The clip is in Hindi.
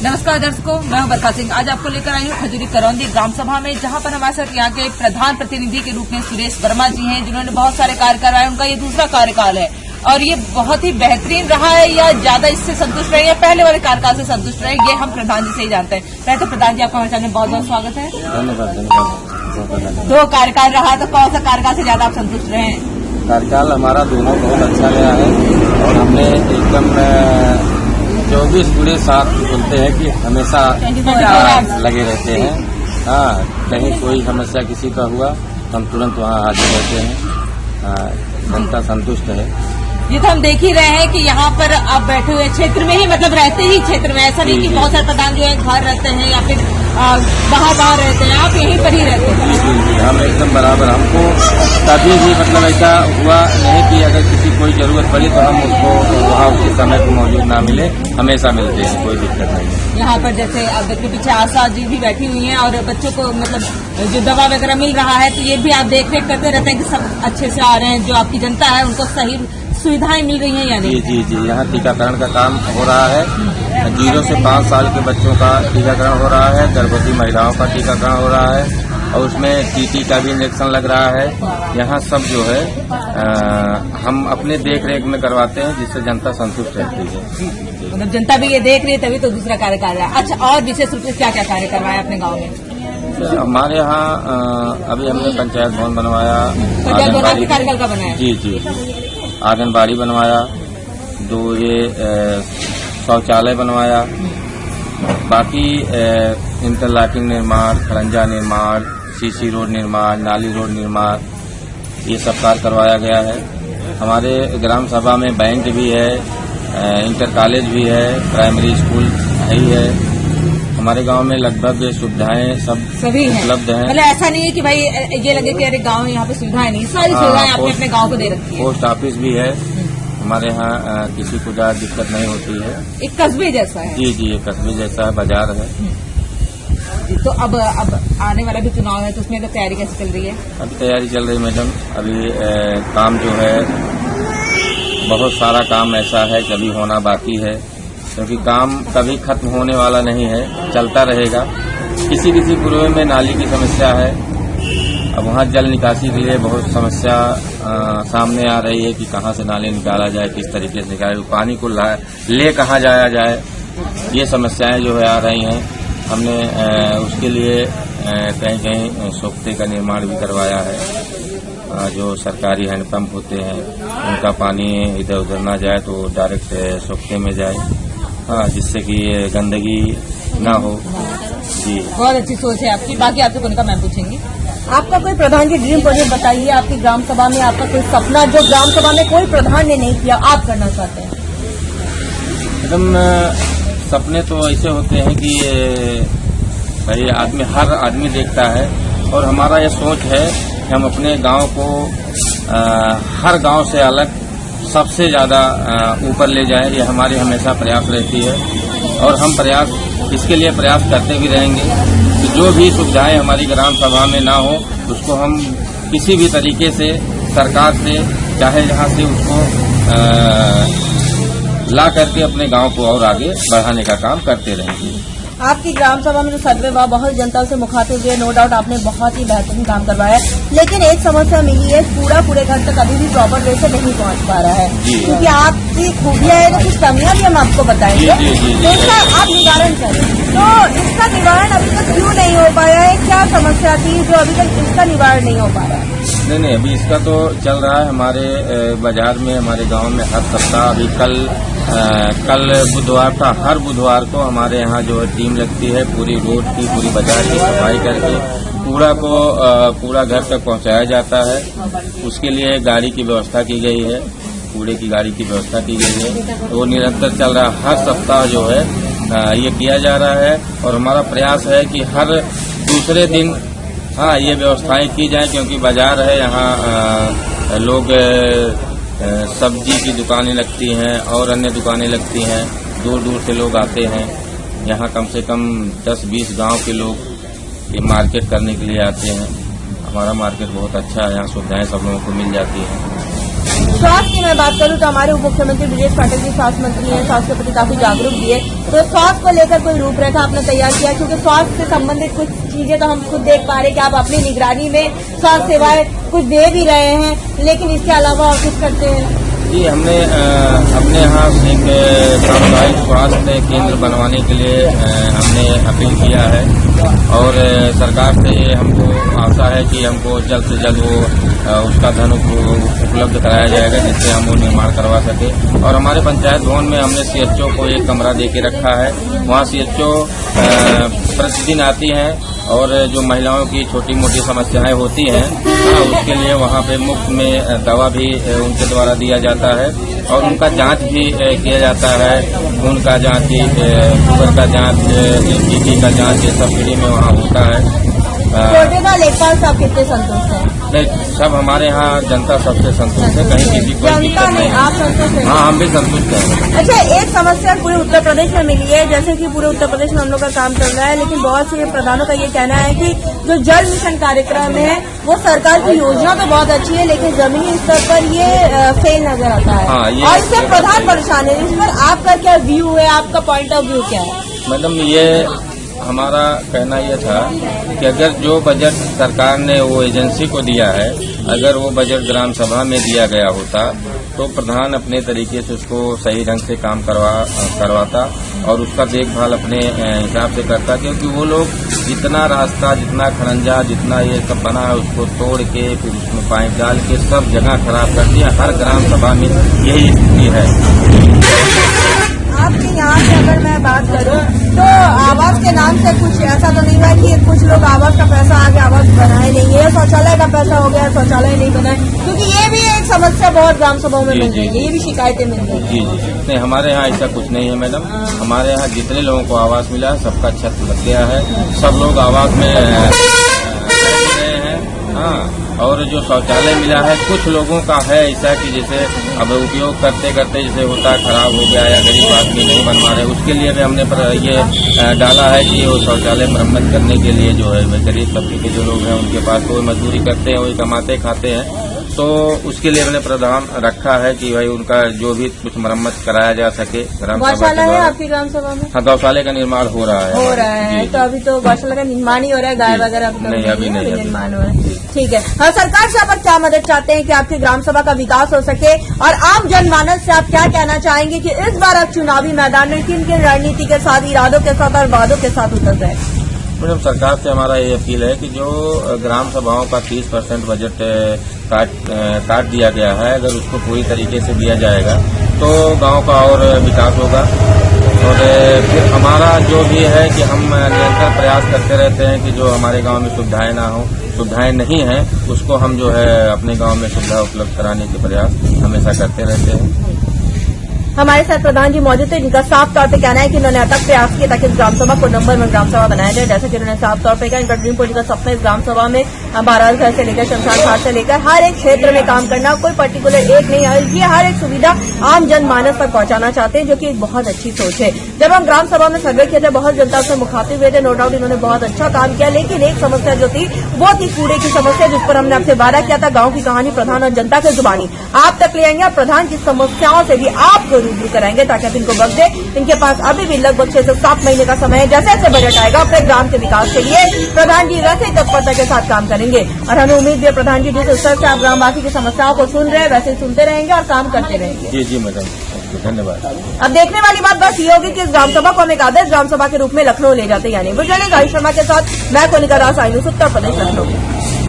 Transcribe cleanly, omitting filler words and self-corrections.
नमस्कार दर्शकों, मैं हूं बरखा सिंह। आज आपको लेकर आई हूं खजूरी करौंदी ग्राम सभा में, जहां पर हमारे साथ यहाँ के प्रधान प्रतिनिधि के रूप में सुरेश वर्मा जी हैं, जिन्होंने बहुत सारे कार्य करवाए। उनका ये दूसरा कार्यकाल है और ये बहुत ही बेहतरीन रहा है या ज्यादा इससे संतुष्ट रहे या पहले वाले कार्यकाल से संतुष्ट रहे, ये हम प्रधान जी से ही जानते हैं। पहले तो प्रधान जी, आपका हमारे चैनल में बहुत बहुत स्वागत है। धन्यवाद। दो कार्यकाल रहा तो कौन सा कार्यकाल से ज्यादा आप संतुष्ट रहे हैं? कार्यकाल हमारा दोनों बहुत अच्छा गया है और हमने एकदम 24 पूरे साथ बोलते हैं कि हमेशा लगे रहते हैं। हाँ, कहीं कोई समस्या किसी का हुआ हम तुरंत वहाँ हाजिर रहते हैं। जनता संतुष्ट है। ये तो हम देख ही रहे हैं कि यहाँ पर आप बैठे हुए क्षेत्र में ही, मतलब रहते ही क्षेत्र में, ऐसा नहीं कि बहुत सारे प्रधान जो है घर रहते हैं या फिर बाहर रहते हैं, आप यहीं पर ही रहते हैं। जी, हम एकदम बराबर। हमको कभी भी मतलब ऐसा हुआ नहीं कि अगर किसी कोई जरूरत पड़ी तो हम उसको वहाँ उसके समय को मौजूद ना मिले, हमेशा मिलते हैं, कोई दिक्कत नहीं है। यहाँ पर जैसे अब देखिए पीछे आशा जी भी बैठी हुई हैं और बच्चों को मतलब जो दवा वगैरह मिल रहा है, तो ये भी आप देख रेख करते रहते हैं कि सब अच्छे से आ रहे हैं, जो आपकी जनता है उनको सही सुविधाएं मिल रही हैं या नहीं? जी, यहाँ टीकाकरण का काम हो रहा है। 0 से 5 साल के बच्चों का टीकाकरण हो रहा है, गर्भवती महिलाओं का टीकाकरण हो रहा है और उसमें टीटी का भी इंजेक्शन लग रहा है। यहाँ सब जो है हम अपने देख रेख में करवाते हैं, जिससे जनता संतुष्ट रहती है। मतलब जनता भी ये देख रही है, तभी तो दूसरा कार्य कर रहा है। अच्छा, और विशेष रूप से क्या क्या कार्य करवाया अपने गाँव में? हमारे यहाँ अभी हमने पंचायत भवन बनवाया, कार्यकाल का बनाया। जी, आंगनबाड़ी बनवाया, 2 ये शौचालय बनवाया, बाकी इंटरलॉकिंग निर्माण, खड़ंजा निर्माण, सीसी रोड निर्माण, नाली रोड निर्माण, ये सब कार्य करवाया गया है। हमारे ग्राम सभा में बैंक भी है, इंटर कॉलेज भी है, प्राइमरी स्कूल ही है। हमारे गांव में लगभग सुविधाएं सभी उपलब्ध हैं। मतलब ऐसा नहीं है कि भाई ये लगे कि अरे गांव यहाँ पे सुविधाएं नहीं, सारी सुविधाएं आपने अपने गांव को दे रखी है। पोस्ट ऑफिस भी है हमारे यहाँ, किसी को ज्यादा दिक्कत नहीं होती है। एक कस्बे जैसा है। जी, एक कस्बे जैसा है, बाजार है। तो अब आने वाला भी चुनाव है, तो उसमें तो तैयारी कैसे चल रही है? अभी तैयारी चल रही है मैडम। अभी काम जो है, बहुत सारा काम ऐसा है कि अभी होना बाकी है, क्योंकि काम कभी खत्म होने वाला नहीं है, चलता रहेगा। किसी पूर्व में नाली की समस्या है, अब वहाँ जल निकासी के लिए बहुत समस्या सामने आ रही है कि कहाँ से नाली निकाला जाए, किस तरीके से निकाले, पानी को ले कहाँ जाया जाए, ये समस्याएं जो है आ रही हैं। हमने उसके लिए कहीं सोखते का निर्माण भी करवाया है। जो सरकारी हैंडपंप होते हैं उनका पानी इधर उधर ना जाए तो डायरेक्ट सोखते में जाए, हाँ, जिससे कि गंदगी ना हो। जी, बहुत अच्छी सोच है आपकी। बाकी आपसे उनका मैं पूछेंगी, आपका कोई प्रधान जी ड्रीम प्रोजेक्ट बताइए। आपकी ग्राम सभा में आपका कोई सपना जो ग्राम सभा में कोई प्रधान ने नहीं किया, आप करना चाहते हैं? एकदम सपने तो ऐसे होते हैं कि भाई हर आदमी देखता है, और हमारा ये सोच है कि हम अपने गांव को हर गांव से अलग सबसे ज्यादा ऊपर ले जाए। ये हमारी हमेशा प्रयास रहती है और हम इसके लिए प्रयास करते भी रहेंगे कि जो भी सुविधाएं हमारी ग्राम सभा में ना हो, उसको हम किसी भी तरीके से सरकार से चाहे जहां से उसको ला करके अपने गांव को और आगे बढ़ाने का काम करते रहेंगे। आपकी ग्राम सभा में जो सर्वे हुआ, बहुत जनता से मुखातिब हुए, नो डाउट आपने बहुत ही बेहतरीन काम करवाया, लेकिन एक समस्या मिली है, कूड़ा पूरे घर तक अभी भी प्रॉपर वे से नहीं पहुंच पा रहा है, क्योंकि आपकी खूबियां है, तो कुछ कमियां भी हम आपको बताएंगे, तो इसका आप निवारण करें। तो इसका निवारण अभी तक क्यों नहीं हो पाया है? क्या समस्या थी जो अभी तक इसका निवारण नहीं हो पा रहा है? नहीं, अभी इसका तो चल रहा है। हमारे बाजार में, हमारे गांव में हर सप्ताह, अभी कल बुधवार था, हर बुधवार को हमारे यहाँ जो है टीम लगती है, पूरी रोड की, पूरी बाजार की सफाई करके कूड़ा घर तक पहुंचाया जाता है। उसके लिए गाड़ी की व्यवस्था की गई है, कूड़े की गाड़ी की व्यवस्था की गई है, तो वो निरंतर चल रहा है। हर सप्ताह जो है ये किया जा रहा है और हमारा प्रयास है कि हर दूसरे दिन ये व्यवस्थाएं की जाए, क्योंकि बाजार है, यहाँ लोग सब्जी की दुकानें लगती हैं और अन्य दुकानें लगती हैं, दूर दूर से लोग आते हैं। यहाँ कम से कम 10-20 गांव के लोग ये मार्केट करने के लिए आते हैं। हमारा मार्केट बहुत अच्छा है, यहाँ सुविधाएं सब लोगों को मिल जाती हैं। स्वास्थ्य की मैं बात करूं तो हमारे उप मुख्यमंत्री ब्रजेश पाठक जी स्वास्थ्य मंत्री हैं, स्वास्थ्य के प्रति काफी जागरूक भी है। तो स्वास्थ्य को लेकर कोई रूपरेखा आपने तैयार किया, क्योंकि स्वास्थ्य से संबंधित कुछ चीजें तो हम खुद देख पा रहे हैं कि आप अपनी निगरानी में स्वास्थ्य सेवाएं कुछ दे भी रहे हैं, लेकिन इसके अलावा और कुछ करते हैं? जी, हमने अपने यहाँ एक सामुदायिक स्वास्थ्य केंद्र बनवाने के लिए हमने अपील किया है और सरकार से हमको आशा है कि हमको जल्द से जल्द वो उसका धन उपलब्ध कराया जाएगा, जिससे हम वो निर्माण करवा सके। और हमारे पंचायत भवन में हमने सीएचओ को एक कमरा दे के रखा है। वहाँ सीएचओ प्रतिदिन आती हैं और जो महिलाओं की छोटी मोटी समस्याएं होती हैं उसके लिए वहाँ पे मुफ्त में दवा भी उनके द्वारा दिया जाता है और उनका जांच भी किया जाता है। खून का जांच, शुगर का जांच, टीबी का जांच, ये सब फ्री में वहाँ होता है। कोटेगा लेखपाल साहब कितने संतुष्ट हैं? नहीं, सब हमारे यहाँ जनता सबसे संतुष्ट है, कहीं किसी कोई दिक्कत नहीं। आप संतुष्ट हैं? हाँ, हम भी संतुष्ट हैं। अच्छा, एक समस्या पूरे उत्तर प्रदेश में मिली है, जैसे कि पूरे उत्तर प्रदेश में हम लोग का काम चल रहा है, लेकिन बहुत से प्रधानों का ये कहना है कि जो जल मिशन कार्यक्रम है वो सरकार की योजना तो बहुत अच्छी है, लेकिन जमीनी स्तर पर ये फेल नजर आता है। हाँ, और इससे प्रधान परेशान है। इस पर आपका क्या व्यू है, आपका पॉइंट ऑफ व्यू क्या है? मैडम, ये हमारा कहना यह था कि अगर जो बजट सरकार ने वो एजेंसी को दिया है, अगर वो बजट ग्राम सभा में दिया गया होता तो प्रधान अपने तरीके से उसको सही ढंग से काम करवाता और उसका देखभाल अपने हिसाब से करता, क्योंकि वो लोग जितना रास्ता, जितना खड़ंजा, जितना ये सब बना है उसको तोड़ के फिर उसमें पाइप डाल के सब जगह खराब कर दिया। हर ग्राम सभा में यही स्थिति है। आपके यहाँ से अगर मैं बात करूं तो आवास के नाम से कुछ ऐसा तो नहीं हुआ कि कुछ लोग आवास का पैसा आगे आवास बनाए नहीं है, शौचालय का पैसा हो गया शौचालय नहीं बनाए, क्योंकि ये भी एक समस्या बहुत ग्राम सभाओं में मिल रही है, ये भी शिकायतें मिल रही है। जी, नहीं, हमारे यहाँ ऐसा कुछ नहीं है मैडम। हमारे यहाँ जितने लोगों को आवास मिला है सबका छत लग गया है, सब लोग आवास में रहे हैं। हाँ, और जो शौचालय मिला है कुछ लोगों का है ऐसा कि जैसे अब उपयोग करते करते जैसे होता है खराब हो गया या गरीब आदमी नहीं बनवा रहे, उसके लिए भी हमने ये डाला है कि वो शौचालय मरम्मत करने के लिए जो है गरीब तबके के जो लोग हैं उनके पास तो मजदूरी करते हैं, वही कमाते खाते हैं, तो उसके लिए हमने प्रावधान रखा है कि भाई उनका जो भी कुछ मरम्मत कराया जा सके। गौशाला है आपकी ग्राम सभा में? हाँ, गौशाले का निर्माण हो रहा है। तो अभी तो गौशाला का निर्माण ही हो रहा है, गाय वगैरह नहीं, अभी नहीं निर्माण हो रहा है। ठीक है। हाँ, सरकार से आप क्या मदद चाहते हैं कि आपकी ग्राम सभा का विकास हो सके, और आम जनमानस से आप क्या कहना चाहेंगे कि इस बार आप चुनावी मैदान में किन किन रणनीति के साथ, इरादों के साथ और वादों के साथ उतर रहे? मैडम, सरकार से हमारा ये अपील है कि जो ग्राम सभाओं का 30% बजट काट दिया गया है, अगर उसको पूरी तरीके से दिया जाएगा तो गांव का और विकास होगा। और फिर हमारा जो भी है कि हम निरंतर प्रयास करते रहते हैं कि जो हमारे गांव में सुविधाएं ना हो, सुविधाएं नहीं हैं उसको हम जो है अपने गांव में सुविधा उपलब्ध कराने के प्रयास हमेशा करते रहते हैं। हमारे साथ प्रधान जी मौजूद थे, जिनका साफ तौर पे कहना है कि उन्होंने अटक प्रयास किया ताकि इस ग्राम सभा को नंबर 1 ग्राम सभा बनाया जाए। जैसा कि उन्होंने साफ तौर पे कहा, इनका ड्रीम पॉलिटिकल सपना इस ग्राम सभा में 12 घर से लेकर शमशान घाट से लेकर हर एक क्षेत्र में काम करना, कोई पर्टिकुलर एक नहीं है, ये हर एक सुविधा आम जनमानस तक पहुंचाना चाहते हैं, जो कि एक बहुत अच्छी सोच है। जब हम ग्राम सभा में सर्वे किए थे, बहुत जनता से मुखातिब हुए थे, नो डाउट इन्होंने बहुत अच्छा काम किया, लेकिन एक समस्या जो थी वो थी कूड़े की समस्या, जिस पर हमने आपसे वादा किया था गाँव की कहानी प्रधान और जनता की जुबानी आप तक ले आएंगे और प्रधान की समस्याओं से भी आपको रूबरू कराएंगे ताकि आप इनको वक्त दें। इनके पास अभी भी लगभग 6 से 7 महीने का समय है। जैसे जैसे बजट आएगा अपने ग्राम के विकास के लिए प्रधान जी वैसे ही तत्परता के साथ काम करेंगे, और हमें उम्मीद है प्रधान जी जिस स्तर से आप ग्रामवासी की समस्याओं को सुन रहे हैं वैसे सुनते रहेंगे और काम करते रहेंगे। जी मैडम, धन्यवाद। अब देखने वाली बात बस ये होगी कि इस ग्राम सभा को हम एक आदर्श ग्राम सभा के रूप में लखनऊ ले जाते, यानी बुजुर्ग गाई शर्मा के साथ मैं कोनिका दास, आई न्यूज़ उत्तर प्रदेश, लखनऊ।